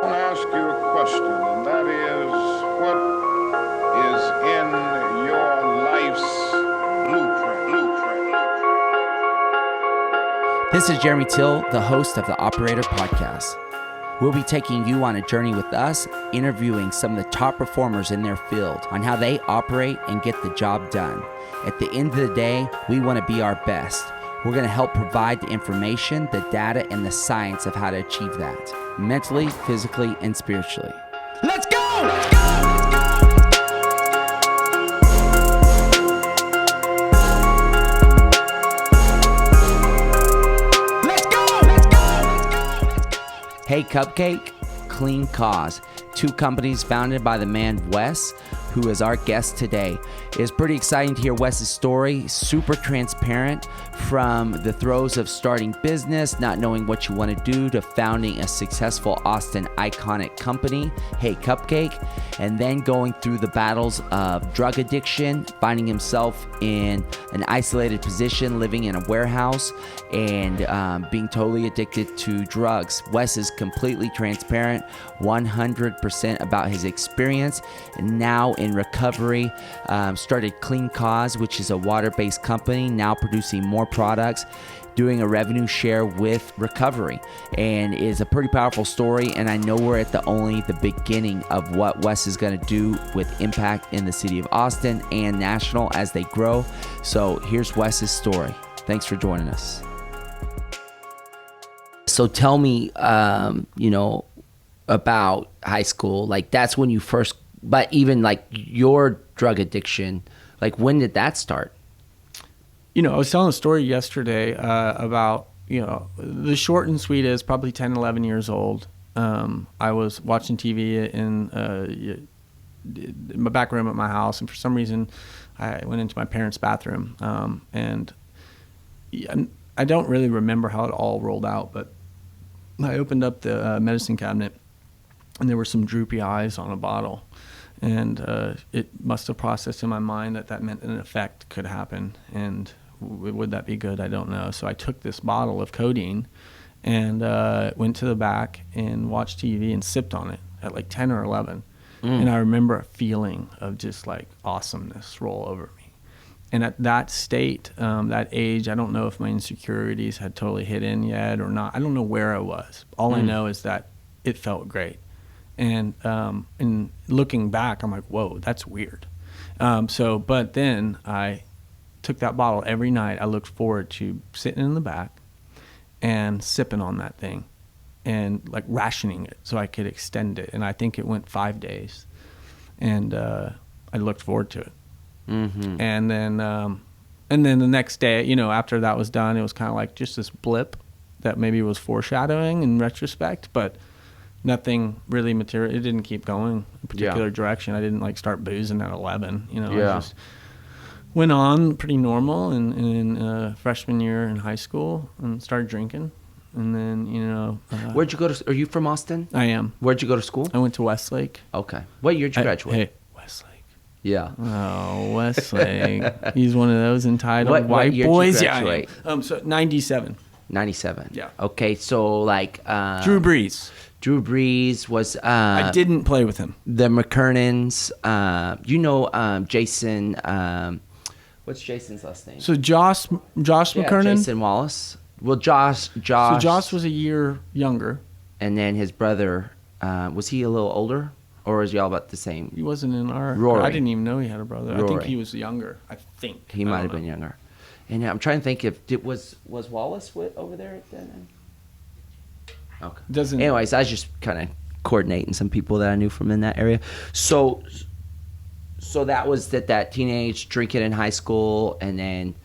I want to ask you a question, and that is, what is in your life's blueprint? This is Jeremy Till, the host of the Operator Podcast. We'll be taking you on a journey with us, interviewing some of the top performers in their field on how they operate and get the job done. At the end of the day, we want to be our best. We're going to help provide the information, the data, and the science of how to achieve that, mentally, physically, and spiritually. Let's go! Let's go! Hey Cupcake, Clean Cause, two companies founded by the man Wes, who is our guest today. It's pretty exciting to hear Wes's story, super transparent, from the throes of starting business, not knowing what you want to do, to founding a successful Austin iconic company, Hey Cupcake, and then going through the battles of drug addiction, finding himself in an isolated position, living in a warehouse, and being totally addicted to drugs. Wes is completely transparent, 100% about his experience, and now in recovery, started Clean Cause, which is a water-based company, now producing more products, doing a revenue share with recovery, and is a pretty powerful story. And I know we're at the beginning of what Wes is going to do with impact in the city of Austin and national as they grow. So here's Wes's story. Thanks for joining us. So tell me, about high school. Like, that's when you first, but even like your drug addiction, like when did that start? I was telling a story yesterday about, the short and sweet is probably 10, 11 years old. I was watching TV in my back room at my house, and for some reason I went into my parents' bathroom. And I don't really remember how it all rolled out, but I opened up the medicine cabinet, and there were some droopy eyes on a bottle. And it must have processed in my mind that meant an effect could happen. And would that be good? I don't know. So I took this bottle of codeine and went to the back and watched TV and sipped on it at like 10 or 11. And I remember a feeling of just like awesomeness roll over me. And at that state, that age, I don't know if my insecurities had totally hit in yet or not. I don't know where I was. All I know is that it felt great. And looking back, I'm like, whoa, that's weird. But then I took that bottle every night. I looked forward to sitting in the back and sipping on that thing and like rationing it so I could extend it. And I think it went 5 days. And I looked forward to it. Mm-hmm. And then the next day, after that was done, it was kind of like just this blip that maybe was foreshadowing in retrospect, but nothing really material. It didn't keep going a particular direction. I didn't like start boozing at 11. I just went on pretty normal in freshman year in high school and started drinking. And then, Where'd you go to? Are you from Austin? I am. Where'd you go to school? I went to Westlake. Okay. What year did you graduate? Hey, Westlake. Yeah. Oh, Westlake. He's one of those entitled white year boys. Did you graduate? Yeah. So 97. 97. Yeah. Okay. So like Drew Brees. Drew Brees was. I didn't play with him. The McKernans. Jason. What's Jason's last name? So Josh McKernan. Jason Wallace. Well, Josh. So Josh was a year younger. And then his brother. Was he a little older, or was y'all about the same? He wasn't in our. Rory. I didn't even know he had a brother. Rory. I think he was younger. I think he might have been younger. And I'm trying to think if was Wallace over there then. Okay. Anyways, I was just kind of coordinating some people that I knew from in that area. So that was that teenage drinking in high school, and then,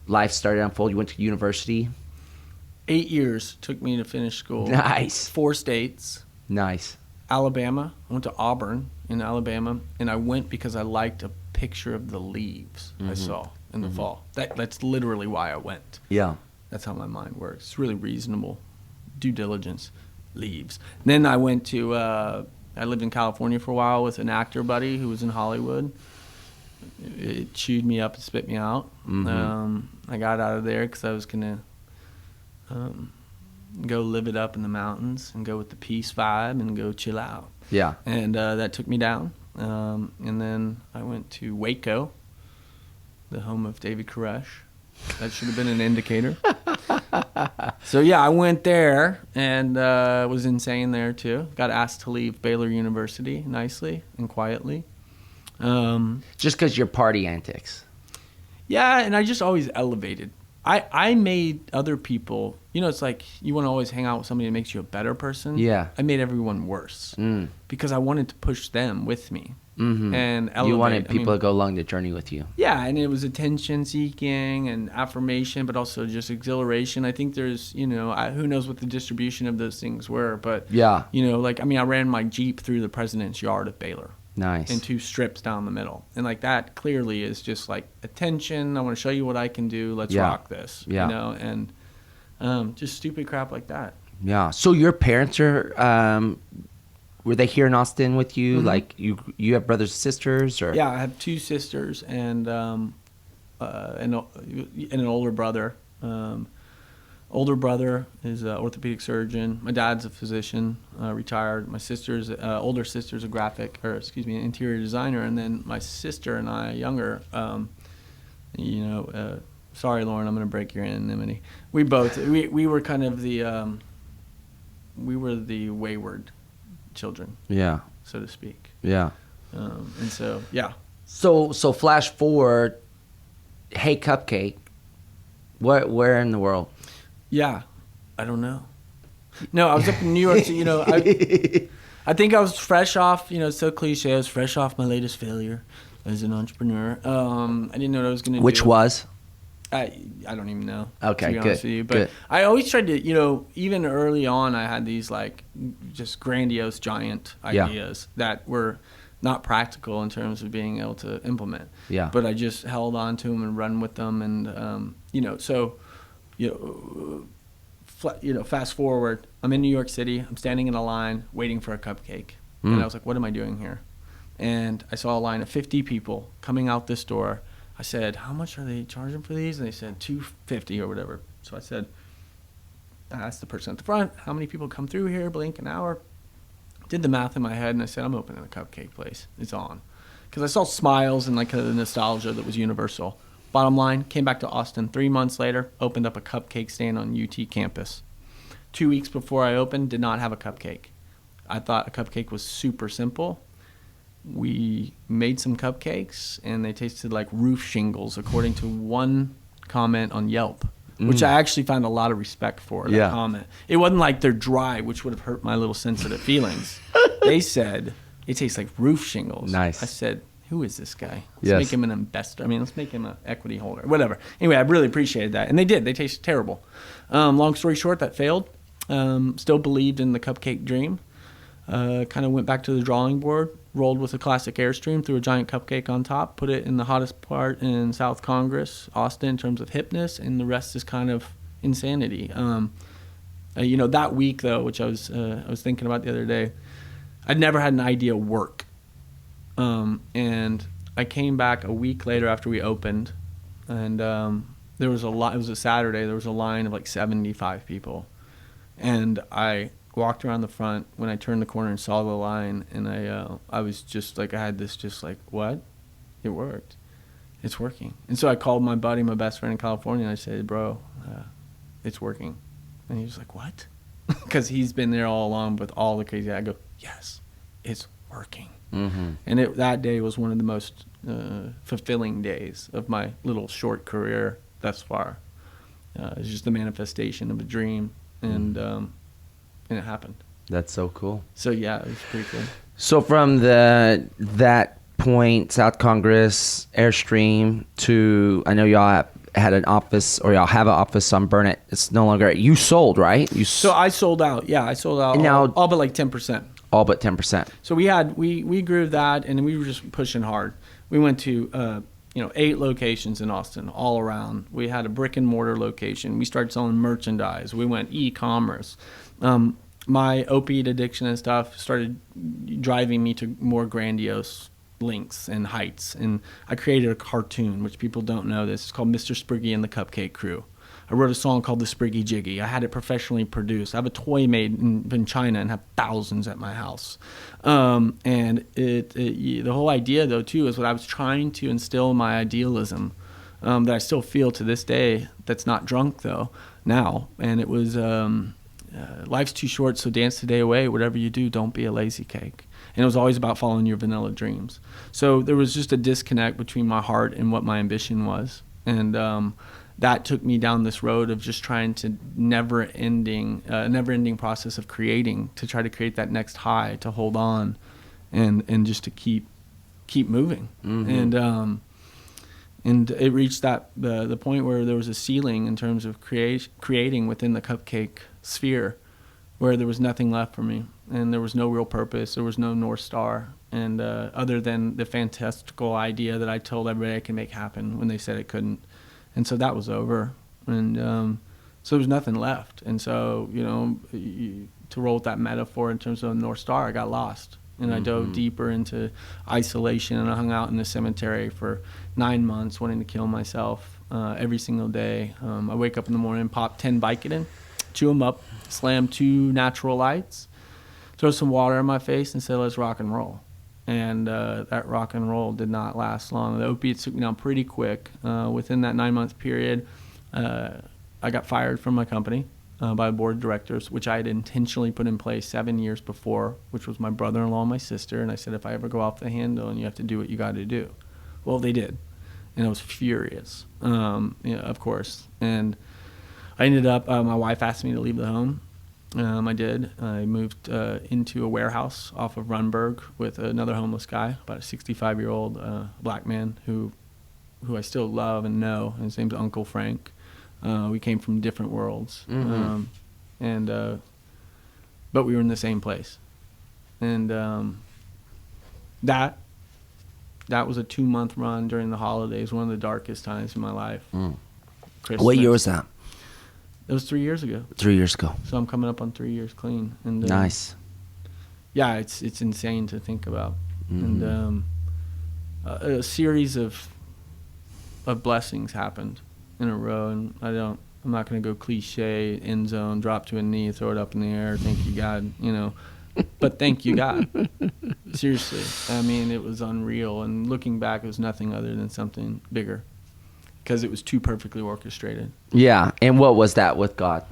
life started to unfold. You went to university. 8 years took me to finish school. Nice. 4 states. Nice. Alabama. I went to Auburn in Alabama, and I went because I liked a picture of the leaves I saw in the fall. That's literally why I went. Yeah. That's how my mind works. It's really reasonable. Due diligence. Leaves. Then I went to, I lived in California for a while with an actor buddy who was in Hollywood. It chewed me up and spit me out. I got out of there because I was going to go live it up in the mountains and go with the peace vibe and go chill out. Yeah. And that took me down. And then I went to Waco, the home of David Koresh. That should have been an indicator. So, yeah, I went there and was insane there, too. Got asked to leave Baylor University nicely and quietly. Just because your party antics. Yeah, and I just always elevated. I made other people, it's like you want to always hang out with somebody that makes you a better person. Yeah. I made everyone worse because I wanted to push them with me and elevate. You wanted people to go along the journey with you. Yeah, and it was attention seeking and affirmation, but also just exhilaration. I think there's, who knows what the distribution of those things were, but, Yeah. I ran my Jeep through the president's yard of Baylor. Nice. And 2 strips down the middle. And that clearly is just attention. I want to show you what I can do. Let's rock this. Yeah. And just stupid crap like that. Yeah. So your parents are, were they here in Austin with you? Like you have brothers and sisters, or? Yeah, I have 2 sisters and an older brother. Older brother is an orthopedic surgeon. My dad's a physician, retired. My older sister's an interior designer. And then my sister and I, younger, sorry, Lauren, I'm going to break your anonymity. We were kind of we were the wayward children. Yeah. So to speak. Yeah. And so, yeah. So flash forward, Hey Cupcake, where in the world? Yeah, I don't know. No, I was up in New York. So, I think I was fresh off. It's so cliche. I was fresh off my latest failure as an entrepreneur. I didn't know what I was going to do. Which was? I don't even know. Okay, to be honest with you. But good. I always tried to, even early on, I had these just grandiose, giant ideas that were not practical in terms of being able to implement. Yeah. But I just held on to them and run with them, and fast forward, I'm in New York City. I'm standing in a line waiting for a cupcake. And I was like, what am I doing here? And I saw a line of 50 people coming out this door. I said, how much are they charging for these? And they said $250 or whatever. So I asked the person at the front, how many people come through here, blink an hour? Did the math in my head, and I said, I'm opening a cupcake place. It's on. Because I saw smiles and kind of the nostalgia that was universal. Bottom line, came back to Austin 3 months later, opened up a cupcake stand on UT campus. 2 weeks before I opened, did not have a cupcake. I thought a cupcake was super simple. We made some cupcakes, and they tasted like roof shingles, according to one comment on Yelp, which I actually found a lot of respect for, that comment. It wasn't like they're dry, which would have hurt my little sensitive feelings. They said, it tastes like roof shingles. Nice. I said, who is this guy? Let's make him an investor. Let's make him an equity holder. Whatever. Anyway, I really appreciated that. And they did. They tasted terrible. Long story short, that failed. Still believed in the cupcake dream. Kind of went back to the drawing board, rolled with a classic Airstream, threw a giant cupcake on top, put it in the hottest part in South Congress, Austin, in terms of hipness, and the rest is kind of insanity. That week, though, which I was thinking about the other day, I'd never had an idea work. And I came back a week later after we opened, and there was it was a Saturday, there was a line of 75 people. And I walked around the front when I turned the corner and saw the line, and I was just I had this what? It worked. It's working. And so I called my buddy, my best friend in California, and I said, bro, it's working. And he was like, what? Because he's been there all along with all the crazy. I go, yes, it's working. Mm-hmm. And that day was one of the most fulfilling days of my little short career thus far. It's just the manifestation of a dream, and it happened. That's so cool. So yeah, it was pretty cool. So from that point, South Congress, Airstream, to, I know y'all had an office, or y'all have an office on Burnett. It's no longer, you sold, right? So I sold out. Yeah, I sold out all but 10%. All but 10%. So we grew that, and we were just pushing hard. We went to 8 locations in Austin, all around. We had a brick and mortar location. We started selling merchandise. We went e-commerce. My opiate addiction and stuff started driving me to more grandiose lengths and heights. And I created a cartoon, which people don't know this. It's called Mr. Spriggy and the Cupcake Crew. I wrote a song called The Spriggy Jiggy. I had it professionally produced. I have a toy made in China and have thousands at my house. And the whole idea, though, too, is what I was trying to instill in my idealism that I still feel to this day, that's not drunk, though, now. And it was, life's too short, so dance the day away. Whatever you do, don't be a lazy cake. And it was always about following your vanilla dreams. So there was just a disconnect between my heart and what my ambition was. And that took me down this road of just trying to never-ending process of creating, to try to create that next high, to hold on, and just to keep moving. Mm-hmm. And it reached the point where there was a ceiling in terms of creating within the Cupcake sphere, where there was nothing left for me, and there was no real purpose. There was no North Star, and other than the fantastical idea that I told everybody I could make happen when they said it couldn't. And so that was over, and so there was nothing left. And so, to roll with that metaphor in terms of North Star, I got lost, and I dove deeper into isolation, and I hung out in the cemetery for 9 months wanting to kill myself every single day. I wake up in the morning, pop 10 Vicodin, chew them up, slam 2 natural lights, throw some water in my face, and say, let's rock and roll. And that rock and roll did not last long. The opiates took me down pretty quick. Within that 9-month period, I got fired from my company by the board of directors, which I had intentionally put in place 7 years before, which was my brother-in-law and my sister. And I said, if I ever go off the handle, and you have to do what you got to do. Well, they did. And I was furious, of course. And I ended up, my wife asked me to leave the home. I did. I moved into a warehouse off of Runberg with another homeless guy, about a 65-year-old black man who I still love and know. His name's Uncle Frank. We came from different worlds, but we were in the same place. And that was a 2-month run during the holidays, one of the darkest times in my life. Christmas. What year was that? It was 3 years ago. 3 years ago. So I'm coming up on 3 years clean. And Nice. Yeah, it's insane to think about. And a series of blessings happened in a row, and I'm not going to go cliche, end zone, drop to a knee, throw it up in the air, thank you God, but thank you God. Seriously. I mean, it was unreal, and looking back, it was nothing other than something bigger, because it was too perfectly orchestrated. Yeah, and what was that with God?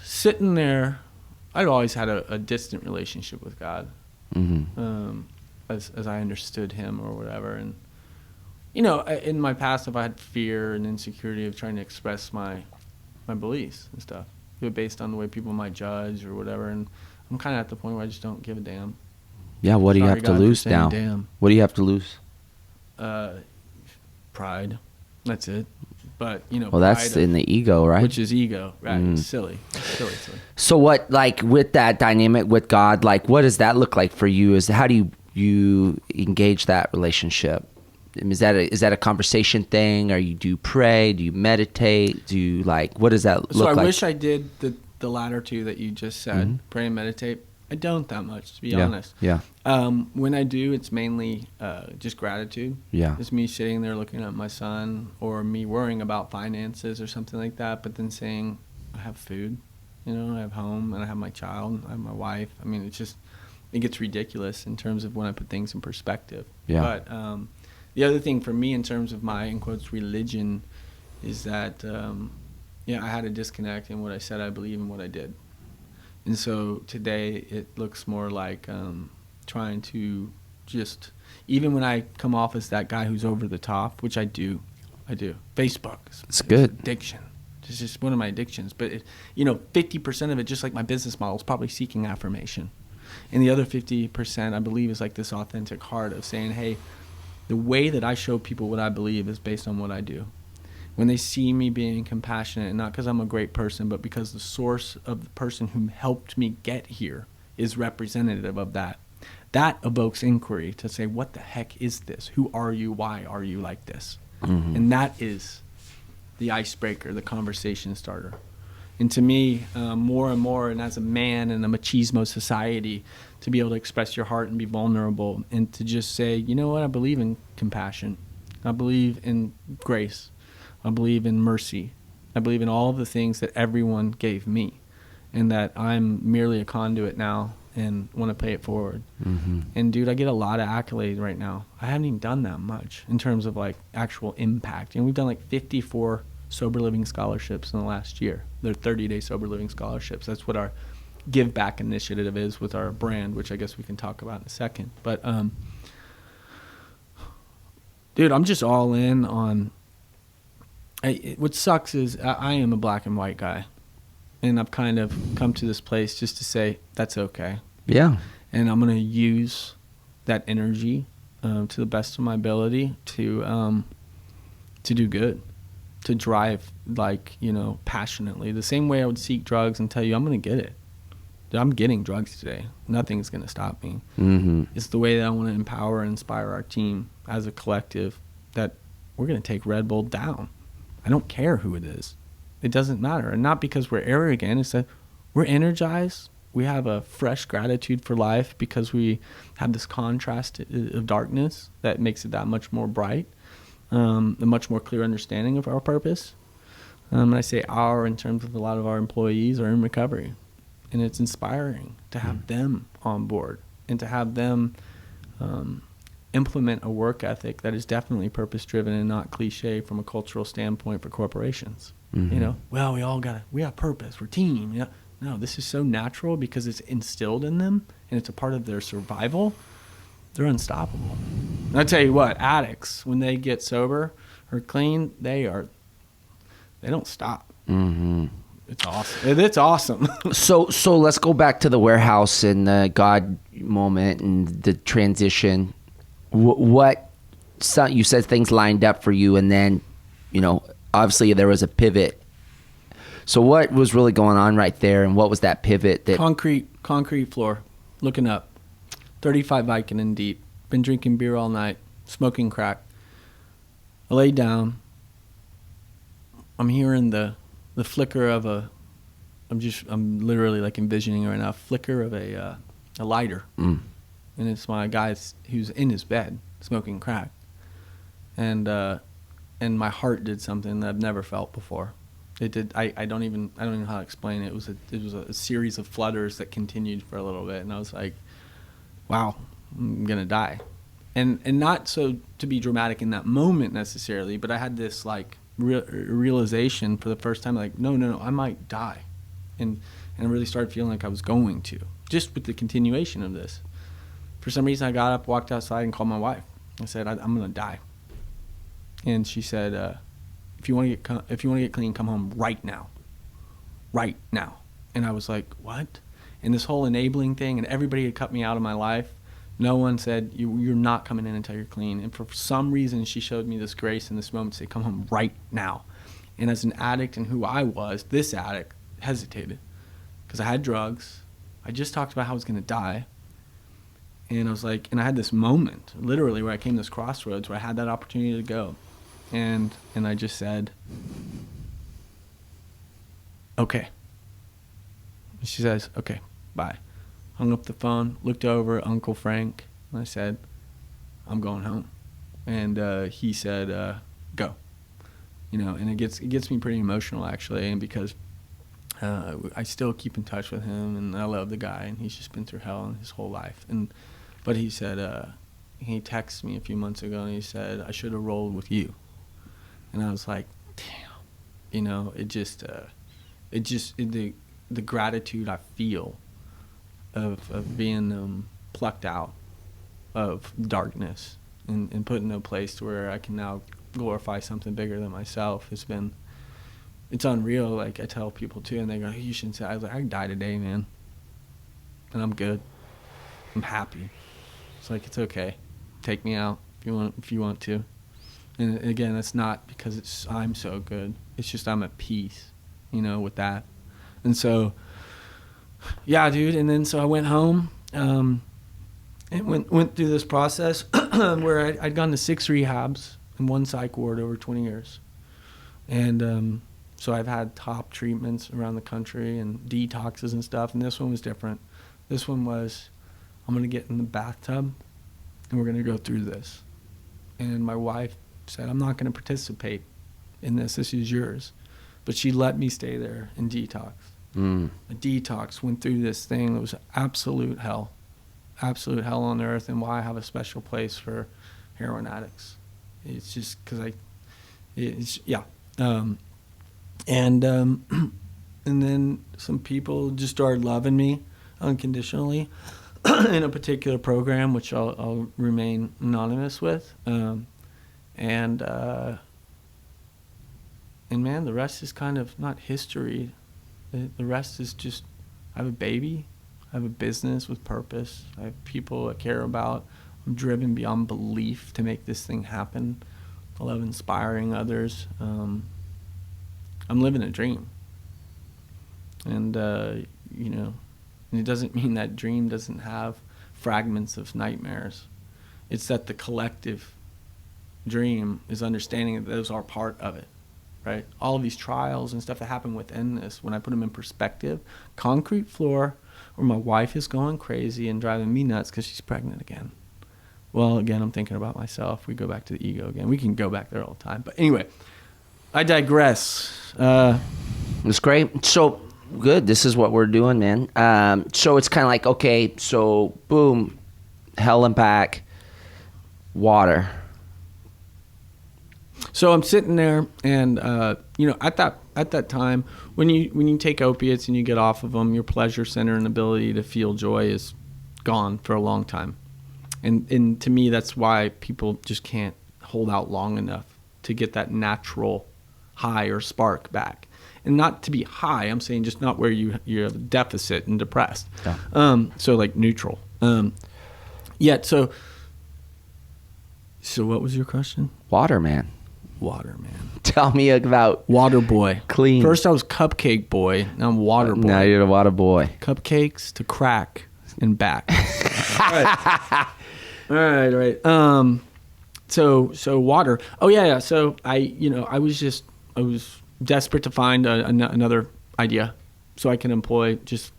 Sitting there, I'd always had a distant relationship with God, as I understood him or whatever. And, in my past, I've had fear and insecurity of trying to express my beliefs and stuff, based on the way people might judge or whatever. And I'm kind of at the point where I just don't give a damn. Yeah, what do you have to lose now? Damn. What do you have to lose? Pride. That's it. But, well, that's in the ego, right? Which is ego, right? It's silly. Silly. So what, like, with that dynamic with God, like, what does that look like for you? How do you engage that relationship? Is that a conversation thing? Or do you pray? Do you meditate? Do you, like, what does that look like? So I wish I did the latter two that you just said, pray and meditate. I don't that much, to be honest. Yeah. When I do, it's mainly just gratitude. Yeah. It's me sitting there looking at my son, or me worrying about finances or something like that, but then saying, I have food, I have home, and I have my child, I have my wife. I mean, it gets ridiculous in terms of when I put things in perspective. Yeah. But the other thing for me in terms of my, in quotes, religion is that, I had a disconnect in what I said I believe and what I did. And so today it looks more like trying to just, even when I come off as that guy who's over the top, which I do. Facebook. It's good. Addiction. It's just one of my addictions. But, 50% of it, just like my business model, is probably seeking affirmation. And the other 50%, I believe, is like this authentic heart of saying, hey, the way that I show people what I believe is based on what I do. When they see me being compassionate, and not because I'm a great person, but because the source of the person who helped me get here is representative of that, that evokes inquiry to say, what the heck is this? Who are you? Why are you like this? And that is the icebreaker, the conversation starter. And to me, more and more, and as a man in a machismo society, to be able to express your heart and be vulnerable, and to just say, you know what, I believe in compassion. I believe in grace. I believe in mercy. I believe in all of the things that everyone gave me, and that I'm merely a conduit now and want to pay it forward. Mm-hmm. And dude, I get a lot of accolades right now. I haven't even done that much in terms of like actual impact. And we've done like 54 sober living scholarships in the last year. They're 30-day sober living scholarships. That's what our give back initiative is with our brand, which I guess we can talk about in a second. But dude, I'm just all in on. What sucks is I am a black and white guy, and I've kind of come to this place just to say that's okay. Yeah. And I'm gonna use that energy to the best of my ability to do good, to drive, like, you know, passionately. The same way I would seek drugs and tell you I'm gonna get it. I'm getting drugs today. Nothing's gonna stop me. Mm-hmm. It's the way that I want to empower and inspire our team as a collective, that we're gonna take Red Bull down. I don't care who it is. It doesn't matter. And not because we're arrogant. It's that we're energized. We have a fresh gratitude for life because we have this contrast of darkness that makes it that much more bright, a much more clear understanding of our purpose. And I say our in terms of a lot of our employees are in recovery. And it's inspiring to have them on board and to have them implement a work ethic that is definitely purpose-driven and not cliche from a cultural standpoint for corporations. Mm-hmm. You know, well, we have purpose, we're team. You know? No, this is so natural because it's instilled in them and it's a part of their survival. They're unstoppable. And I tell you what, addicts, when they get sober or clean, they don't stop. Mm-hmm. It's awesome. It's awesome. So let's go back to the warehouse and the God moment and the transition. You said things lined up for you, and then, you know, obviously there was a pivot. So what was really going on right there, and what was that pivot? That concrete floor, looking up, 35 Vicodin deep, been drinking beer all night, smoking crack. I lay down. I'm hearing the flicker of I'm literally like envisioning right now, flicker of a lighter. Mm. And it's my guy who's in his bed smoking crack. And my heart did something that I've never felt before. It did. I don't even know how to explain it. It was a series of flutters that continued for a little bit, and I was like, wow, I'm gonna die. And not so to be dramatic in that moment necessarily, but I had this like realization for the first time, like, no, I might die. And I really started feeling like I was going to, just with the continuation of this. For some reason, I got up, walked outside, and called my wife. I said, I'm going to die. And she said, if you want to get clean, come home right now. Right now. And I was like, what? And this whole enabling thing, and everybody had cut me out of my life. No one said, you're not coming in until you're clean. And for some reason, she showed me this grace in this moment to say, come home right now. And as an addict and who I was, this addict hesitated. Because I had drugs. I just talked about how I was going to die. And I was like, and I had this moment, literally, where I came to this crossroads, where I had that opportunity to go. And I just said, okay. And she says, okay, bye. Hung up the phone, looked over at Uncle Frank, and I said, I'm going home. And he said, go. You know, and it gets me pretty emotional, actually, and because I still keep in touch with him, and I love the guy, and he's just been through hell in his whole life. But he said, he texted me a few months ago, and he said, I should have rolled with you. And I was like, damn. You know, the gratitude I feel of being plucked out of darkness and put in a place where I can now glorify something bigger than myself it's unreal. Like, I tell people too, and they go, you shouldn't say. I was like, I can die today, man, and I'm good. I'm happy. It's like, it's okay. Take me out if you want to. And again, it's not because I'm so good. It's just I'm at peace, you know, with that. And so, yeah, dude. And then so I went home and went through this process where I'd gone to 6 rehabs and 1 psych ward over 20 years. And so I've had top treatments around the country and detoxes and stuff. And this one was different. This one was, I'm going to get in the bathtub and we're going to go through this. And my wife said, I'm not going to participate in this. This is yours. but she let me stay there in detox. A detox, went through this thing. It was absolute hell on earth, and why I have a special place for heroin addicts. It's just because and then some people just started loving me unconditionally in a particular program, which I'll remain anonymous with. And man, the rest is kind of not history. The rest is just, I have a baby, I have a business with purpose, I have people I care about, I'm driven beyond belief to make this thing happen. I love inspiring others. I'm living a dream. And, and it doesn't mean that dream doesn't have fragments of nightmares. It's that the collective dream is understanding that those are part of it, right? All of these trials and stuff that happen within this, when I put them in perspective, concrete floor where my wife is going crazy and driving me nuts because she's pregnant again. Well, again, I'm thinking about myself. We go back to the ego again. We can go back there all the time. But anyway, I digress. It's great. So good. This is what we're doing, man. So it's kind of like, okay, so boom, hell and back, water. So I'm sitting there, and at that time, when you take opiates and you get off of them, your pleasure center and ability to feel joy is gone for a long time. And to me, that's why people just can't hold out long enough to get that natural high or spark back. And not to be high, I'm saying just not where you have a deficit and depressed. Yeah. So like neutral. So what was your question? Water, man. Tell me about Water Boy. Clean. First I was Cupcake Boy. Now I'm Water Boy. Now you're the Water Boy. Cupcakes to crack and back. All right. So water. Oh yeah. So I was desperate to find another idea so I can employ just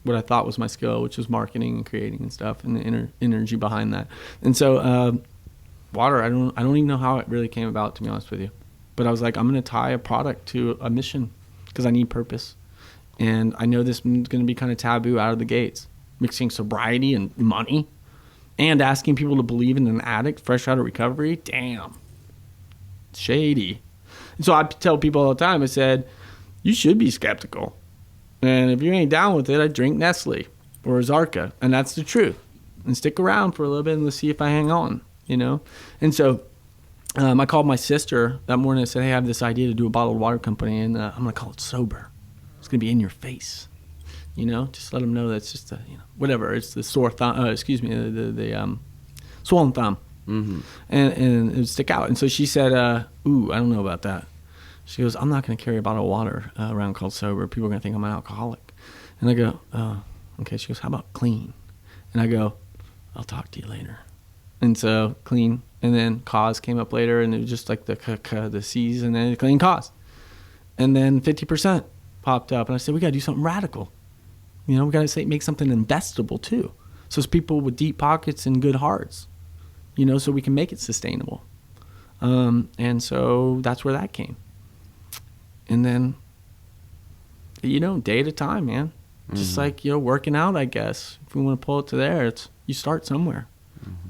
what I thought was my skill, which was marketing and creating and stuff, and the energy behind that. And so water, I don't even know how it really came about, to be honest with you. But I was like, I'm going to tie a product to a mission because I need purpose. And I know this is going to be kind of taboo out of the gates, mixing sobriety and money and asking people to believe in an addict fresh out of recovery. Damn. Shady. And so I tell people all the time, I said, you should be skeptical. And if you ain't down with it, I drink Nestle or Zarka. And that's the truth. And stick around for a little bit and let's see if I hang on, And so I called my sister that morning and said, hey, I have this idea to do a bottled water company, and I'm going to call it Sober. It's going to be in your face. Just let them know that it's just whatever. It's the sore thumb, the swollen thumb. Mm-hmm. And it would stick out. And so she said, ooh, I don't know about that. She goes, I'm not going to carry a bottle of water around called Sober. People are going to think I'm an alcoholic. And I go, oh, okay. She goes, how about Clean? And I go, I'll talk to you later. And so Clean, and then Cause came up later, and it was just like the C's, and then Clean Cause. And then 50% popped up, and I said, we got to do something radical. We got to make something investable too. So it's people with deep pockets and good hearts, so we can make it sustainable. And so that's where that came. And then, day at a time, man. Just like, working out, I guess. If we want to pull it to there, you start somewhere.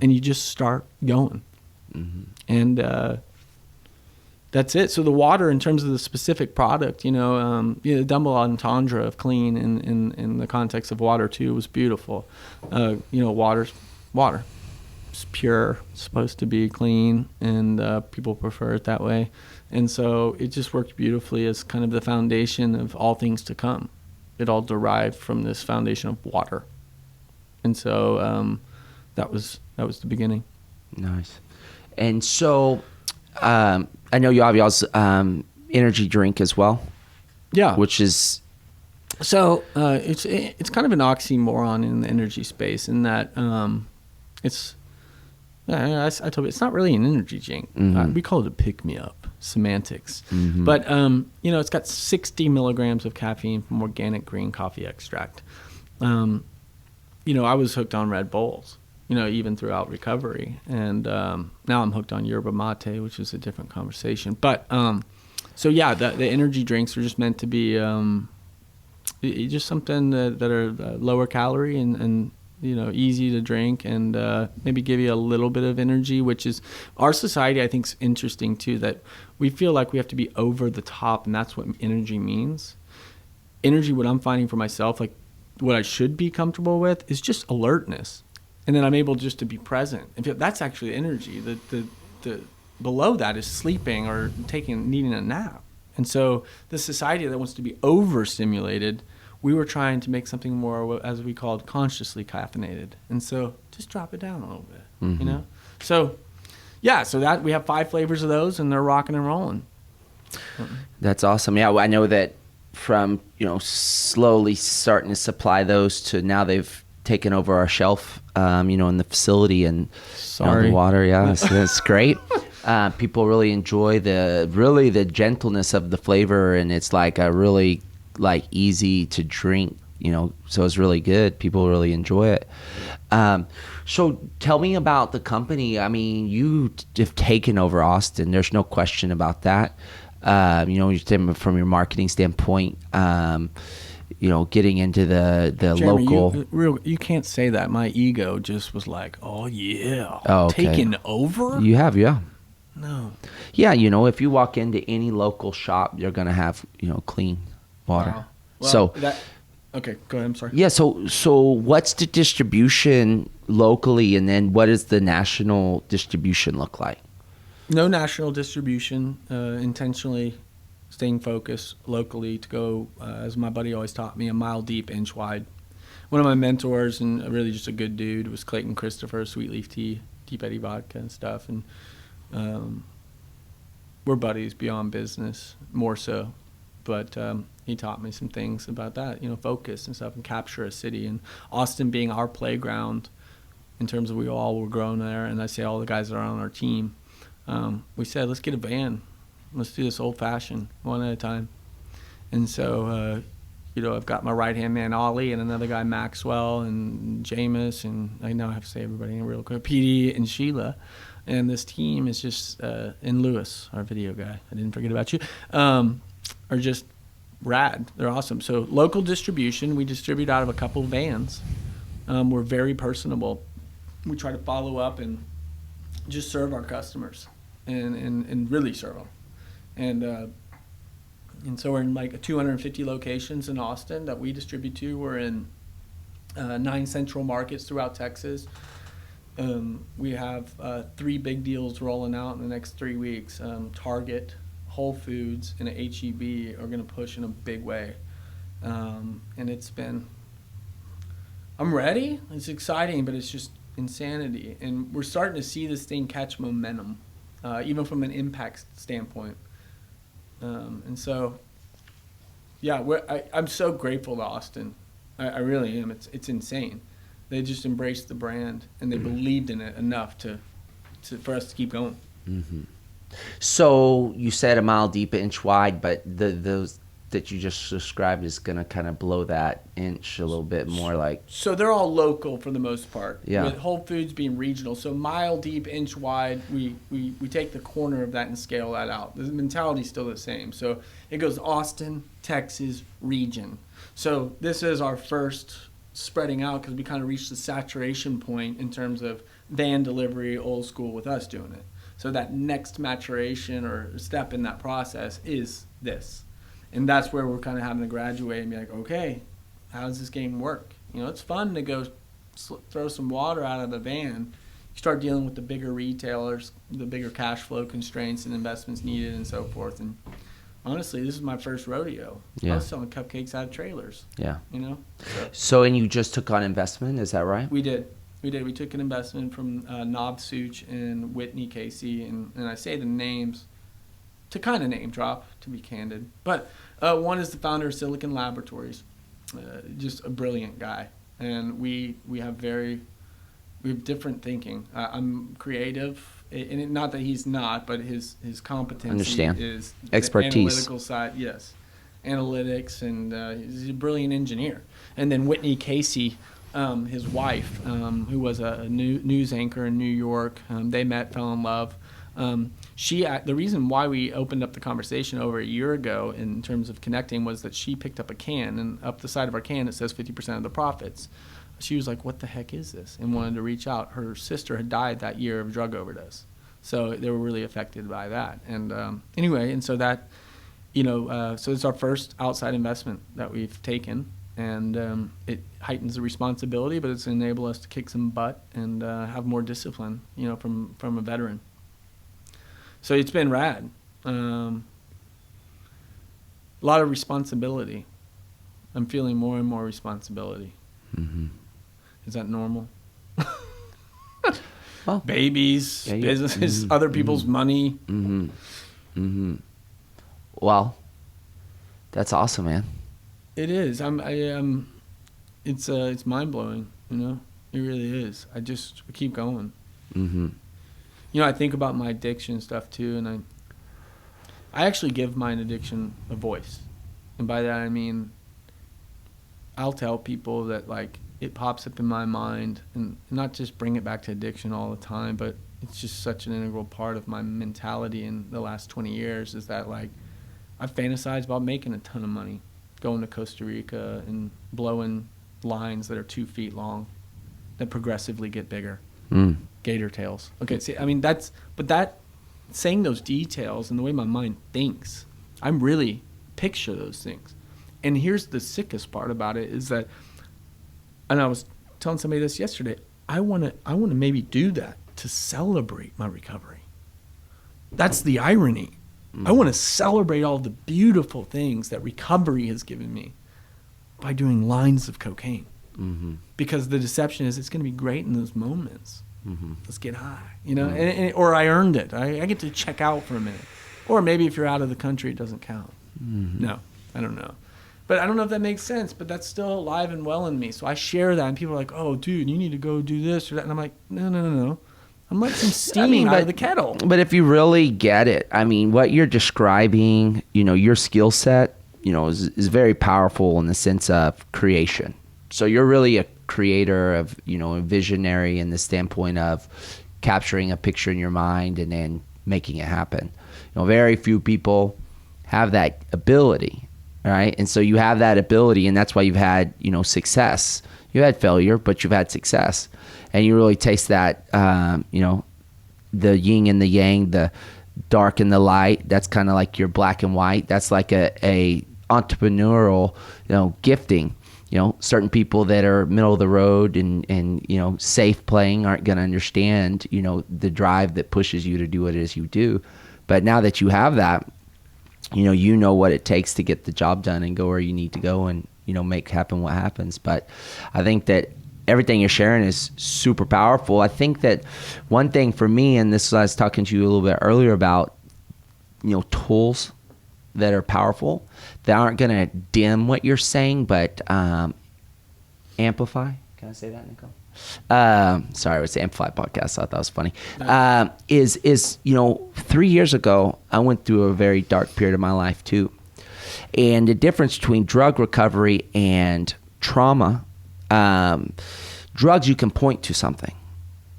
And you just start going. And that's it. So the water, in terms of the specific product, the double entendre of clean in the context of water too was beautiful. Water's water. It's pure, it's supposed to be clean, and people prefer it that way. And so it just worked beautifully as kind of the foundation of all things to come. It all derived from this foundation of water. And so that was the beginning. Nice. And so I know you have y'all's energy drink as well. Yeah. Which is... So it's kind of an oxymoron in the energy space in that it's... I told you, it's not really an energy drink. We call it a pick-me-up. Semantics. But, it's got 60 milligrams of caffeine from organic green coffee extract. I was hooked on Red Bulls, even throughout recovery. And now I'm hooked on yerba mate, which is a different conversation. But So yeah, the energy drinks are just meant to be just something that are lower calorie and easy to drink, and maybe give you a little bit of energy, which is our society, I think, is interesting too, that we feel like we have to be over the top, and that's what energy means. Energy, what I'm finding for myself, like what I should be comfortable with, is just alertness, and then I'm able just to be present. And that's actually energy. The below that is sleeping or needing a nap. And so the society that wants to be overstimulated, we were trying to make something more, as we called, consciously caffeinated. And so just drop it down a little bit, So yeah, so that we have 5 flavors of those, and they're rocking and rolling. That's awesome. Yeah, well, I know that from slowly starting to supply those to now they've taken over our shelf, in the facility and the water. Yeah, so that's great. People really enjoy the gentleness of the flavor, and it's like a really easy to drink. So it's really good. People really enjoy it. So tell me about the company. I mean, you have taken over Austin. There's no question about that. From your marketing standpoint, getting into the Jeremy, local. You can't say that. My ego just was like, oh yeah, okay. Taken over. You have, yeah. No. Yeah, if you walk into any local shop, you're gonna have clean water. Wow. Well, okay, go ahead. I'm sorry. Yeah. So what's the distribution locally, and then what does the national distribution look like? No national distribution. Intentionally staying focused locally to go, as my buddy always taught me, a mile deep, inch wide. One of my mentors, and really just a good dude, was Clayton Christopher, Sweet Leaf Tea, Deep Eddy Vodka and stuff. And we're buddies beyond business, more so. But he taught me some things about that, focus and stuff, and capture a city. And Austin being our playground, in terms of we all were growing there, and I say all the guys that are on our team, we said, let's get a van. Let's do this old-fashioned, one at a time. And so, I've got my right-hand man, Ollie, and another guy, Maxwell, and Jameis, and I now have to say everybody real quick, Petey and Sheila. And this team is just, and Lewis, our video guy, I didn't forget about you, are just rad. They're awesome. So local distribution, we distribute out of a couple vans. We're very personable. We try to follow up and just serve our customers and really serve them. And so we're in like 250 locations in Austin that we distribute to. We're in 9 central markets throughout Texas. We have 3 big deals rolling out in the next 3 weeks. Target, Whole Foods, and HEB are going to push in a big way. And it's been, I'm ready. It's exciting, but it's just insanity. And we're starting to see this thing catch momentum, even from an impact standpoint. And so, yeah, I'm so grateful to Austin. I really am. It's insane. They just embraced the brand, and they believed in it enough for us to keep going. Mm-hmm. So you said a mile deep, inch wide, but those that you just described is going to kind of blow that inch a little bit more, like. So they're all local for the most part. Yeah. With Whole Foods being regional. So mile deep, inch wide, we take the corner of that and scale that out. The mentality's still the same. So it goes Austin, Texas, region. So this is our first spreading out, because we kind of reached the saturation point in terms of van delivery, old school, with us doing it. So that next maturation or step in that process is this. And that's where we're kind of having to graduate and be like, okay, how does this game work? It's fun to go throw some water out of the van. You start dealing with the bigger retailers, the bigger cash flow constraints and investments needed and so forth. And honestly, this is my first rodeo. Yeah. I was selling cupcakes out of trailers. Yeah. So, and you just took on investment, is that right? We did. We took an investment from Nob Such and Whitney Casey, and I say the names to kind of name drop, to be candid. But one is the founder of Silicon Laboratories, just a brilliant guy. And we have different thinking. I'm creative, and not that he's not, but his competency is expertise. The analytical side, yes. Analytics, and he's a brilliant engineer. And then Whitney Casey, his wife, who was a news anchor in New York, they met, fell in love. The reason why we opened up the conversation over a year ago in terms of connecting was that she picked up a can, and up the side of our can it says 50% of the profits. She was like, what the heck is this? And wanted to reach out. Her sister had died that year of drug overdose. So they were really affected by that. And anyway, and so that, so it's our first outside investment that we've taken. And it heightens the responsibility, but it's enabled us to kick some butt and have more discipline, from a veteran. So it's been rad. A lot of responsibility. I'm feeling more and more responsibility. Mm-hmm. Is that normal? Well, babies, businesses, other people's money. Mm-hmm. Mm-hmm. Well, that's awesome, man. It is. It's mind blowing. It really is. I keep going. Mm-hmm. I think about my addiction stuff too, and I actually give my addiction a voice, and by that I mean I'll tell people that it pops up in my mind, and not just bring it back to addiction all the time, but it's just such an integral part of my mentality in the last 20 years is that I've fantasized about making a ton of money, going to Costa Rica and blowing lines that are 2 feet long that progressively get bigger. Gator tails. Okay, see, saying those details and the way my mind thinks, I'm really picture those things. And here's the sickest part about it is that, and I was telling somebody this yesterday, I want to maybe do that to celebrate my recovery. That's the irony. I want to celebrate all the beautiful things that recovery has given me by doing lines of cocaine. Mm-hmm. Because the deception is it's going to be great in those moments. Mm-hmm. Let's get high, or I earned it. I get to check out for a minute. Or maybe if you're out of the country, it doesn't count. Mm-hmm. No, I don't know. But I don't know if that makes sense, but that's still alive and well in me. So I share that, and people are like, oh, dude, you need to go do this or that. And I'm like, no. I'm like some steam out of the kettle. But if you really get it, what you're describing, your skill set, is very powerful in the sense of creation. So you're really a creator of, a visionary in the standpoint of capturing a picture in your mind and then making it happen. Very few people have that ability, right? And so you have that ability, and that's why you've had, success. You had failure, but you've had success. And you really taste that, the yin and the yang, the dark and the light. That's kind of like your black and white. That's like a entrepreneurial, gifting. Certain people that are middle of the road and safe playing aren't going to understand, the drive that pushes you to do what it is you do. But now that you have that, you know what it takes to get the job done and go where you need to go and, make happen what happens. But I think that everything you're sharing is super powerful. I think that one thing for me, and this I was talking to you a little bit earlier about, tools that are powerful that aren't going to dim what you're saying, but amplify. Can I say that, Nicole? Sorry, it's the Amplify podcast. I thought that was funny. Is 3 years ago, I went through a very dark period of my life too. And the difference between drug recovery and trauma, drugs, you can point to something.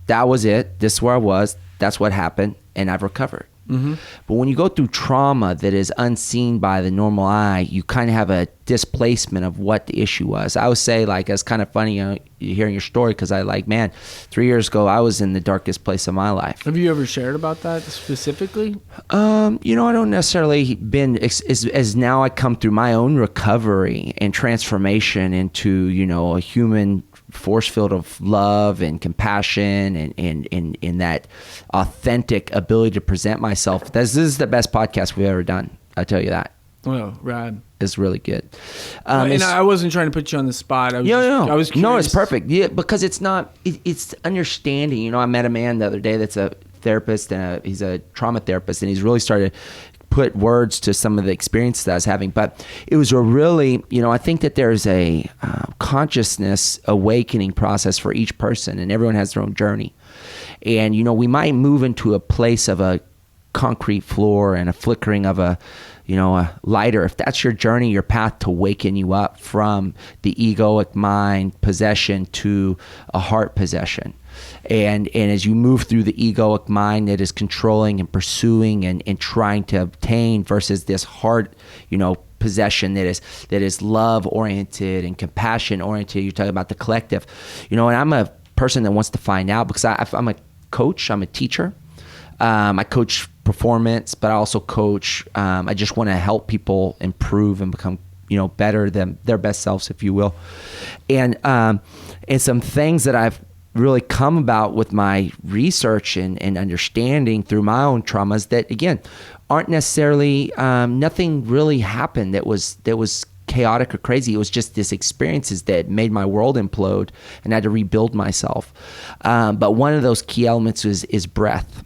That was it. This is where I was. That's what happened. And I've recovered. Mm-hmm. But when you go through trauma that is unseen by the normal eye, you kind of have a displacement of what the issue was. I would say, it's kind of funny hearing your story, because 3 years ago, I was in the darkest place of my life. Have you ever shared about that specifically? I don't necessarily been as now I come through my own recovery and transformation into, a human force field of love and compassion and that authentic ability to present myself. This is the best podcast we've ever done. I tell you that. Oh, rad. It's really good. And I wasn't trying to put you on the spot. I was curious. No, it's perfect. Yeah, because it's not. It's understanding. I met a man the other day that's a therapist, and he's a trauma therapist, and he's really started to put words to some of the experiences that I was having. But it was a really, I think that there's a consciousness awakening process for each person, and everyone has their own journey. And, we might move into a place of a concrete floor and a flickering of a lighter, if that's your journey, your path to waken you up from the egoic mind possession to a heart possession. And as you move through the egoic mind that is controlling and pursuing and trying to obtain versus this heart, possession that is love oriented and compassion oriented. You're talking about the collective, and I'm a person that wants to find out because I'm a coach, I'm a teacher. I coach performance, but I also coach. I just want to help people improve and become, better than their best selves, if you will. And some things that I've really come about with my research and understanding through my own traumas that, again, aren't necessarily, nothing really happened that was chaotic or crazy. It was just these experiences that made my world implode and I had to rebuild myself. But one of those key elements is breath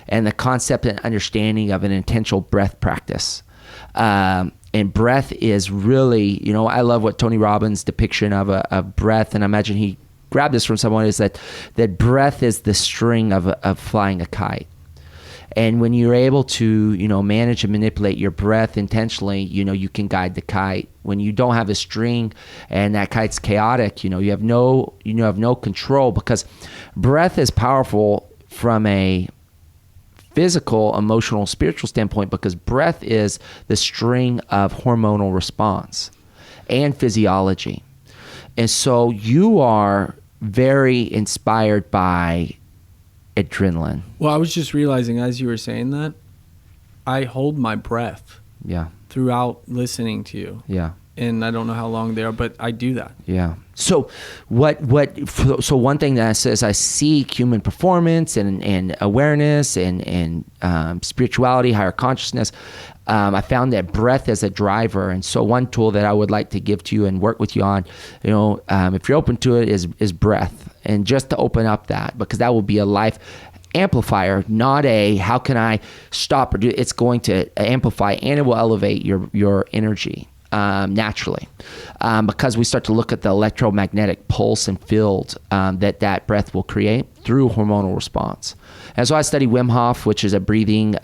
and the concept and understanding of an intentional breath practice. And breath is really, I love what Tony Robbins' depiction of breath, and I imagine he grabbed this from someone, is that breath is the string of flying a kite. And when you're able to, manage and manipulate your breath intentionally, you can guide the kite. When you don't have a string and that kite's chaotic, you have no control, because breath is powerful from a physical, emotional, spiritual standpoint, because breath is the string of hormonal response and physiology. And so you are very inspired by adrenaline. Well, I was just realizing as you were saying that, I hold my breath throughout listening to you. Yeah. And I don't know how long they are, but I do that. Yeah. So so one thing that says I seek human performance and awareness and spirituality, higher consciousness. I found that breath as a driver. And so one tool that I would like to give to you and work with you on, if you're open to it, is breath. And just to open up that, because that will be a life amplifier, not a how can I stop or do. It's going to amplify and it will elevate your energy. Naturally, because we start to look at the electromagnetic pulse and field that breath will create through hormonal response. And so I study Wim Hof, which is a breathing,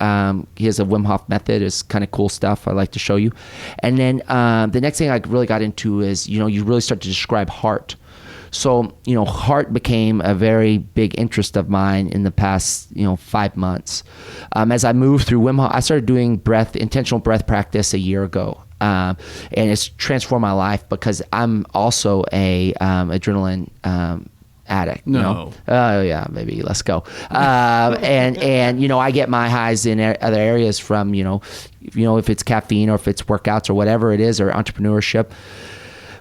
he has a Wim Hof method. It's kind of cool stuff I like to show you. And then the next thing I really got into is, you really start to describe heart. So, heart became a very big interest of mine in the past, 5 months. As I moved through Wim Hof, I started doing intentional breath practice a year ago. And it's transformed my life because I'm also a adrenaline addict. No. Oh yeah, maybe let's go. And I get my highs in other areas from if it's caffeine or if it's workouts or whatever it is, or entrepreneurship.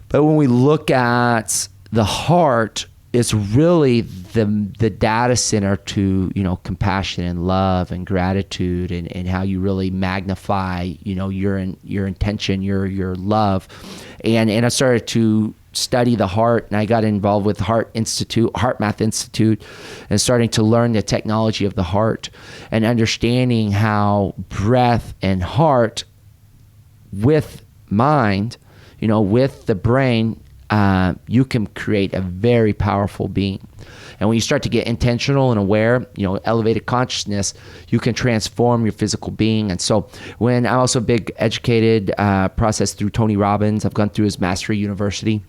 But when we look at the heart, it's really the data center to compassion and love and gratitude and how you really magnify your intention, your love, and I started to study the heart, and I got involved with Heart Math Institute, and starting to learn the technology of the heart and understanding how breath and heart with mind, with the brain, you can create a very powerful being. And when you start to get intentional and aware, elevated consciousness, you can transform your physical being. And so when I'm also a big educated process through Tony Robbins, I've gone through his Mastery University.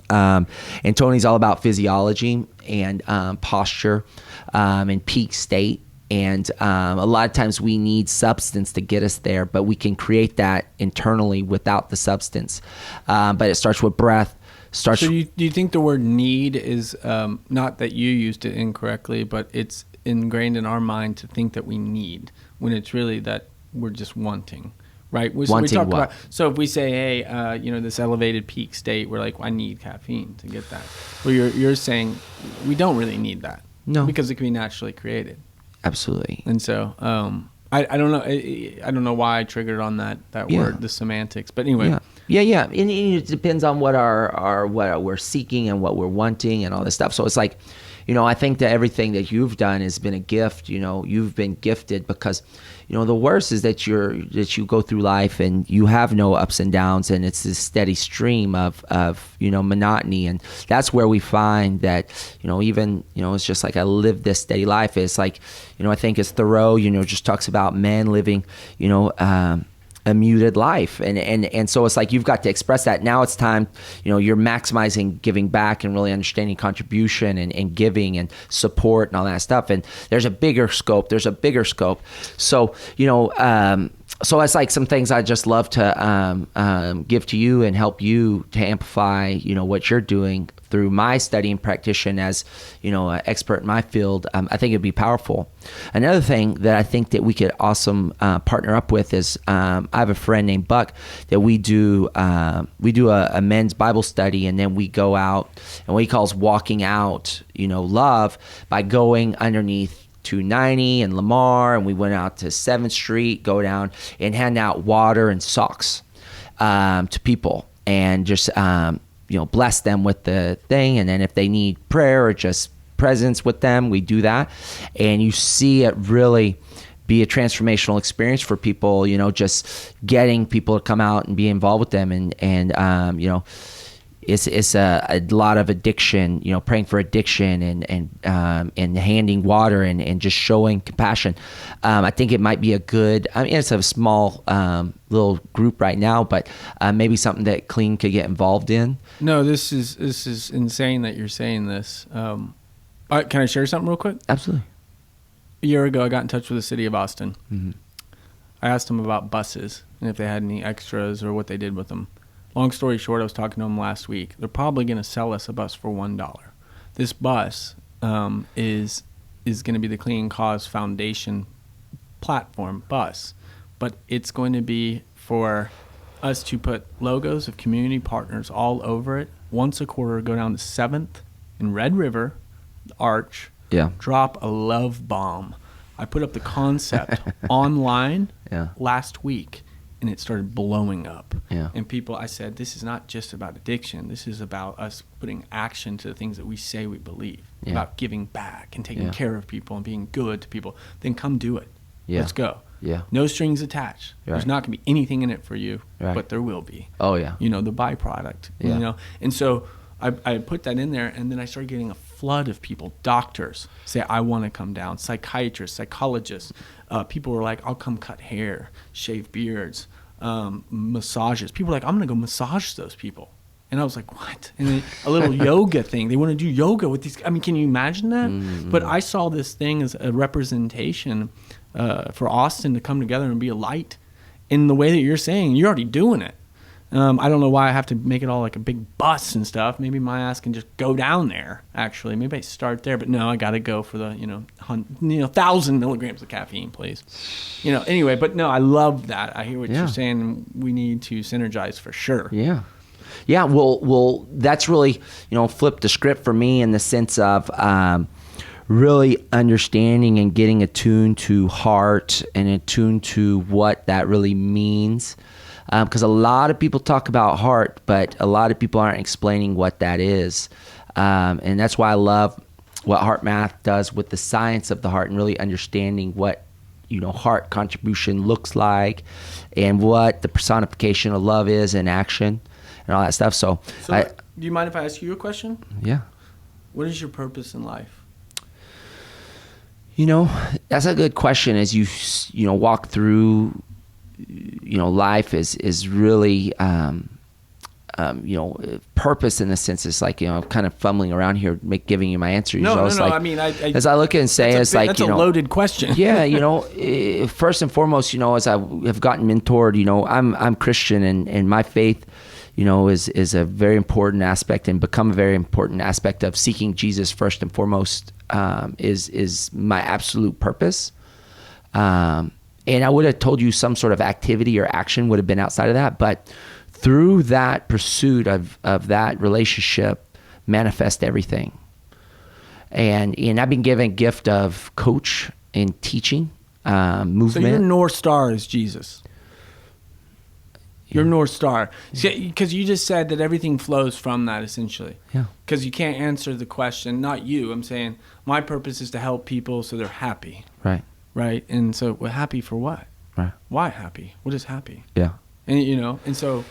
And Tony's all about physiology and posture and peak state. And a lot of times we need substance to get us there, but we can create that internally without the substance. But it starts with breath. So do you think the word need is, not that you used it incorrectly, but it's ingrained in our mind to think that we need, when it's really that we're just wanting, right? Wanting what? So if we say, hey, this elevated peak state, we're like, well, I need caffeine to get that. Well, you're saying we don't really need that. No. Because it can be naturally created. Absolutely. And so I don't know. I don't know why I triggered on that word, the semantics. But anyway. Yeah. And it depends on what what we're seeking and what we're wanting and all this stuff. So it's like, I think that everything that you've done has been a gift. You've been gifted because, the worst is that you go through life and you have no ups and downs, and it's this steady stream of monotony. And that's where we find that, even, it's just like I live this steady life. It's like, I think it's Thoreau, just talks about men living, a muted life, and so it's like you've got to express that. Now it's time, you're maximizing giving back and really understanding contribution and giving and support and all that stuff. And there's a bigger scope. So so it's like some things I just love to give to you and help you to amplify what you're doing through my study and practitioner as an expert in my field. I think it'd be powerful. Another thing that I think that we could awesome partner up with is I have a friend named Buck that we do a men's Bible study, and then we go out and what he calls walking out love by going underneath 290 and Lamar, and we went out to 7th Street, go down and hand out water and socks to people, and just bless them with the thing. And then if they need prayer or just presence with them, we do that. And you see it really be a transformational experience for people, just getting people to come out and be involved with them. And it's a lot of addiction, praying for addiction and handing water and just showing compassion. I think it might be a good, it's a small little group right now, but maybe something that Clean could get involved in. No, this is insane that you're saying this. Can I share something real quick? Absolutely. A year ago, I got in touch with the city of Austin. Mm-hmm. I asked them about buses and if they had any extras or what they did with them. Long story short, I was talking to them last week. They're probably going to sell us a bus for $1. This bus is going to be the Clean Cause Foundation platform bus, but it's going to be for us to put logos of community partners all over it. Once a quarter, go down to 7th in Red River, Arch, drop a love bomb. I put up the concept online last week, and it started blowing up. And people, I said, this is not just about addiction. This is about us putting action to the things that we say we believe, about giving back and taking care of people and being good to people. Then come do it. Let's go. No strings attached. There's not going to be anything in it for you, but there will be. Oh, yeah. The byproduct. And so I put that in there, and then I started getting a flood of people, doctors, say, I want to come down, psychiatrists, psychologists. People were like, I'll come cut hair, shave beards, massages. People were like, I'm going to go massage those people. And I was like, what? And then a little yoga thing. They want to do yoga with these. Can you imagine that? Mm-hmm. But I saw this thing as a representation for Austin to come together and be a light in the way that you're saying. You're already doing it. I don't know why I have to make it all like a big bus and stuff. Maybe my ass can just go down there, actually. Maybe I start there. But no, I got to go for the, 1,000 milligrams of caffeine, please. Anyway, but no, I love that. I hear what you're saying. We need to synergize for sure. Yeah, well, that's really, flip the script for me in the sense of really understanding and getting attuned to heart and attuned to what that really means. Because a lot of people talk about heart, but a lot of people aren't explaining what that is. And that's why I love what Heart Math does with the science of the heart and really understanding what, heart contribution looks like and what the personification of love is in action and all that stuff. So do you mind if I ask you a question? Yeah. What is your purpose in life? That's a good question. As you walk through, life is really, purpose in the sense is like, I'm kind of fumbling around here, giving you my answer. No. As I look at it and say, that's a loaded question. First and foremost, as I have gotten mentored, I'm Christian and my faith, is a very important aspect and become a very important aspect of seeking Jesus first and foremost, is my absolute purpose. And I would have told you some sort of activity or action would have been outside of that. But through that pursuit of that relationship manifest everything. And I've been given a gift of coach and teaching, movement. So your North Star is Jesus. Your North Star. Because you just said that everything flows from that essentially. Yeah. Because you can't answer the question, not you. I'm saying my purpose is to help people so they're happy. Right. And so we're happy for what? Right. Why happy? What is happy? Yeah. And and so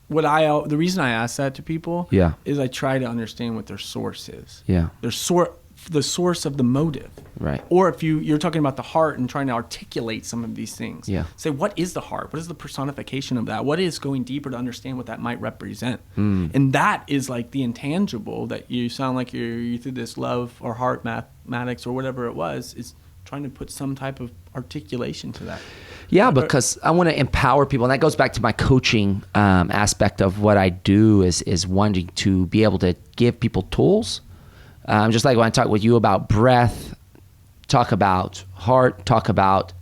the reason I ask that to people is I try to understand what their source is. Yeah. Their source the source of the motive. Right. Or if you're talking about the heart and trying to articulate some of these things. Yeah. Say, what is the heart? What is the personification of that? What is going deeper to understand what that might represent? And that is like the intangible that you sound like you through this love or heart mathematics or whatever it was, is trying to put some type of articulation to that. Yeah, because I want to empower people. And that goes back to my coaching aspect of what I do is wanting to be able to give people tools. Just like when I talk with you about breath, talk about heart, talk about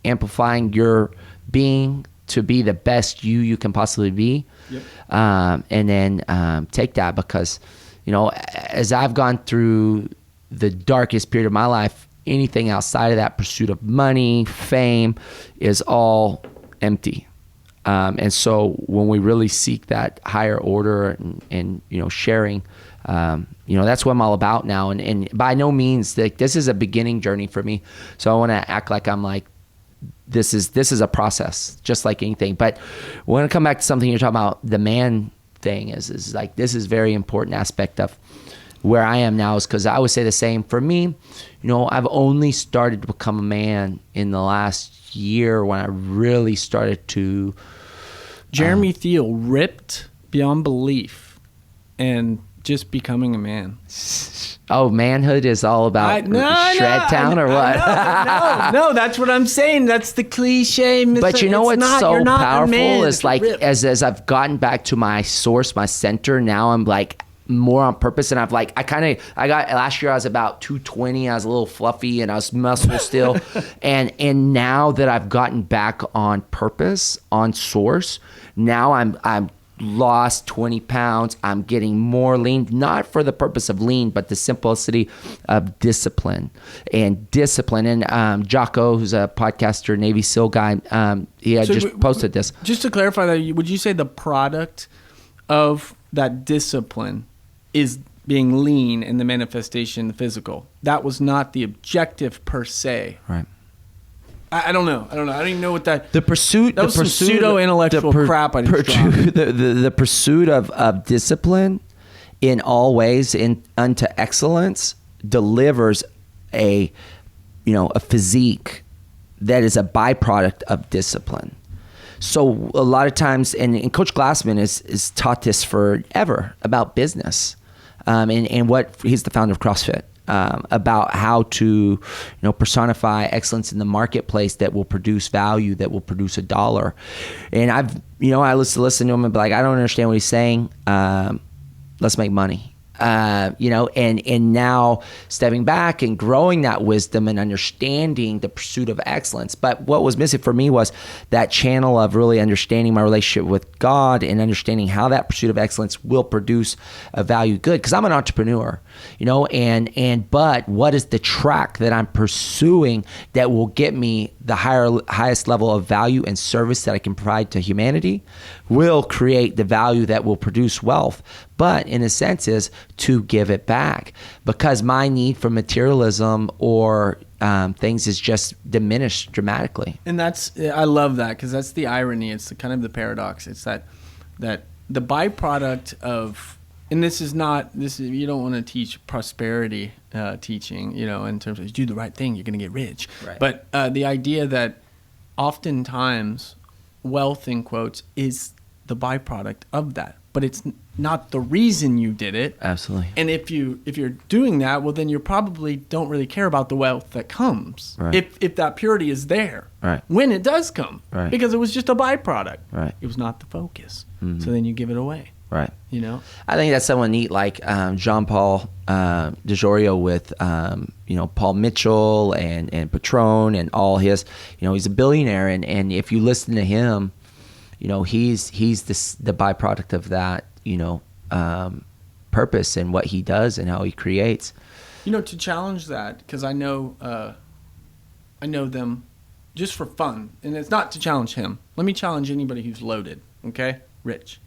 amplifying your being to be the best you can possibly be. Yep. And then take that, because, as I've gone through the darkest period of my life, anything outside of that pursuit of money, fame, is all empty. And so when we really seek that higher order and sharing, that's what I'm all about now. And by no means, this is a beginning journey for me. So I want to act like I'm like, this is a process, just like anything. But we're going to come back to something you're talking about. The man thing is like, this is very important aspect of where I am now, is because I would say the same for me. I've only started to become a man in the last year, when I really started to. Jeremy Thiel ripped beyond belief and just becoming a man. Oh, Manhood is all about Shredtown or what? No, that's what I'm saying. That's the cliche. But what's so powerful is like, as I've gotten back to my source, my center, now I'm like more on purpose. And I got last year I was about 220. I was a little fluffy and I was muscle still. and now that I've gotten back on purpose, on source, now I'm lost 20 pounds. I'm getting more lean, not for the purpose of lean, but the simplicity of discipline. And Jocko, who's a podcaster, Navy SEAL guy, he had posted this. Just to clarify that, would you say the product of that discipline is being lean and the manifestation, the physical? That was not the objective per se. Right. I don't know. I don't even know what that. The pursuit. That was some pseudo-intellectual crap. The pursuit of discipline in all ways unto excellence delivers a physique that is a byproduct of discipline. So a lot of times, and Coach Glassman is taught this forever about business, and what he's the founder of CrossFit. About how to, personify excellence in the marketplace that will produce value, that will produce a dollar. And I listen to him and be like, I don't understand what he's saying. Let's make money. And now stepping back and growing that wisdom and understanding the pursuit of excellence. But what was missing for me was that channel of really understanding my relationship with God and understanding how that pursuit of excellence will produce a value good. Because I'm an entrepreneur, but what is the track that I'm pursuing that will get me the highest level of value and service that I can provide to humanity will create the value that will produce wealth. But in a sense is to give it back, because my need for materialism or things is just diminished dramatically. And I love that, because that's the irony. It's kind of the paradox. It's that the byproduct of, and this is you don't want to teach prosperity teaching, in terms of do the right thing, you're going to get rich. Right. But the idea that oftentimes wealth, in quotes, is the byproduct of that. But it's not the reason you did it. Absolutely. And if you're doing that, well, then you probably don't really care about the wealth that comes. Right. If that purity is there. Right. When it does come. Right. Because it was just a byproduct. Right. It was not the focus. Mm-hmm. So then you give it away. Right. I think that's someone neat, like Jean-Paul DeJoria with Paul Mitchell and Patron and all his. He's a billionaire, and if you listen to him, he's the byproduct of that, purpose and what he does and how he creates. To challenge that, because I know them just for fun, and it's not to challenge him. Let me challenge anybody who's loaded, okay? Rich.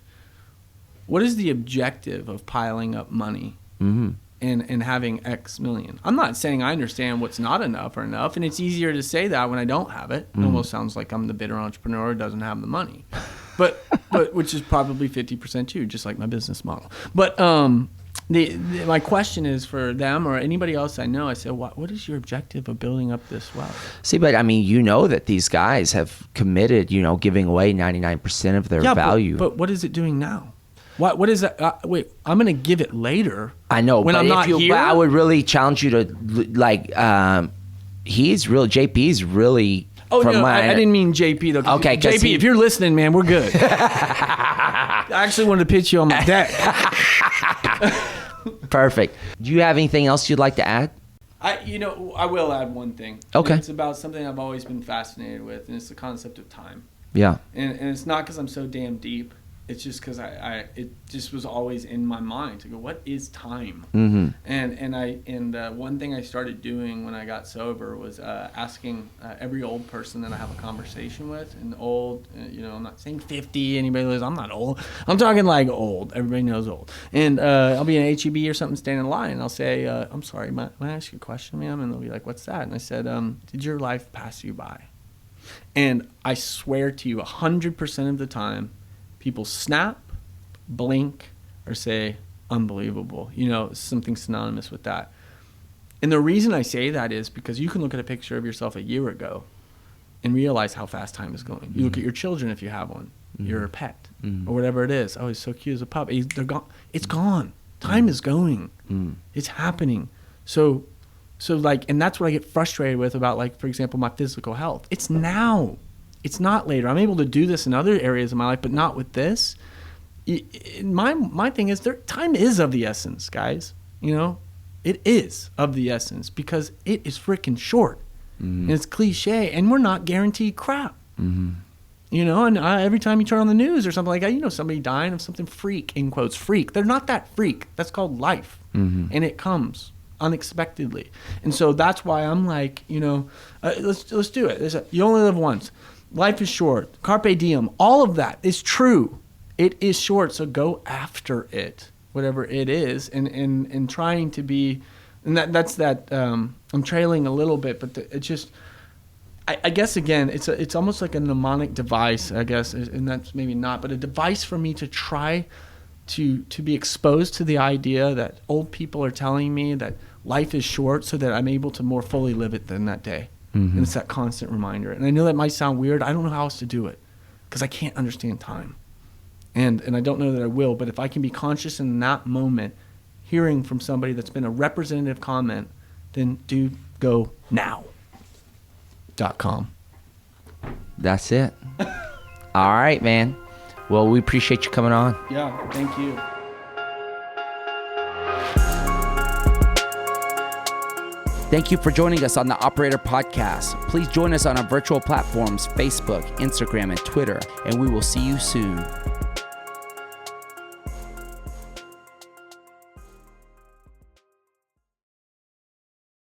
What is the objective of piling up money and having X million? I'm not saying I understand what's not enough or enough, and it's easier to say that when I don't have it. It almost sounds like I'm the bitter entrepreneur who doesn't have the money, but which is probably 50% too, just like my business model. But My question is for them or anybody else I know. I said, what is your objective of building up this wealth? See, but I mean, you know that these guys have committed, giving away 99% of their value. But what is it doing now? What is that? Wait, I'm going to give it later. I know, when but I'm not here. But I would really challenge you to JP's really. Oh, no, I didn't mean JP though. Okay, JP, if you're listening, man, we're good. I actually wanted to pitch you on my deck. Perfect. Do you have anything else you'd like to add? I will add one thing. Okay. It's about something I've always been fascinated with, and it's the concept of time. Yeah. And it's not because I'm so damn deep. It's just because it just was always in my mind to go, what is time? Mm-hmm. And one thing I started doing when I got sober was asking every old person that I have a conversation with, and old, I'm not saying 50, anybody knows I'm not old. I'm talking like old. Everybody knows old. And I'll be in HEB or something, standing in line, and I'll say, I'm sorry, may I ask you a question, ma'am? And they'll be like, what's that? And I said, did your life pass you by? And I swear to you, 100% of the time, people snap, blink, or say, unbelievable. Something synonymous with that. And the reason I say that is because you can look at a picture of yourself a year ago and realize how fast time is going. Mm-hmm. You look at your children if you have one, mm-hmm. your pet, mm-hmm. or whatever it is. Oh, he's so cute as a pup. They're gone. It's gone. Time mm-hmm. is going. Mm-hmm. It's happening. So and that's what I get frustrated with about, for example, my physical health. It's now. It's not later. I'm able to do this in other areas of my life, but not with this. My thing is, time is of the essence, guys. It is of the essence because it is freaking short. Mm-hmm. And it's cliche, and we're not guaranteed crap. Mm-hmm. And every time you turn on the news or something like that, somebody dying of something freak, in quotes, freak. They're not that freak. That's called life. Mm-hmm. And it comes unexpectedly. And so that's why I'm like, let's do it. You only live once. Life is short. Carpe diem. All of that is true. It is short, so go after it, whatever it is, and trying to be. And that's that. I'm trailing a little bit, but it's just. I guess again, it's almost like a mnemonic device. I guess, and that's maybe not, but a device for me to try to be exposed to the idea that old people are telling me that life is short, so that I'm able to more fully live it than that day. Mm-hmm. And it's that constant reminder. And I know that might sound weird. I don't know how else to do it because I can't understand time. And I don't know that I will. But if I can be conscious in that moment, hearing from somebody that's been a representative comment, then do go now.com. That's it. All right, man. Well, we appreciate you coming on. Yeah, thank you. Thank you for joining us on the Operator Podcast. Please join us on our virtual platforms, Facebook, Instagram, and Twitter, and we will see you soon.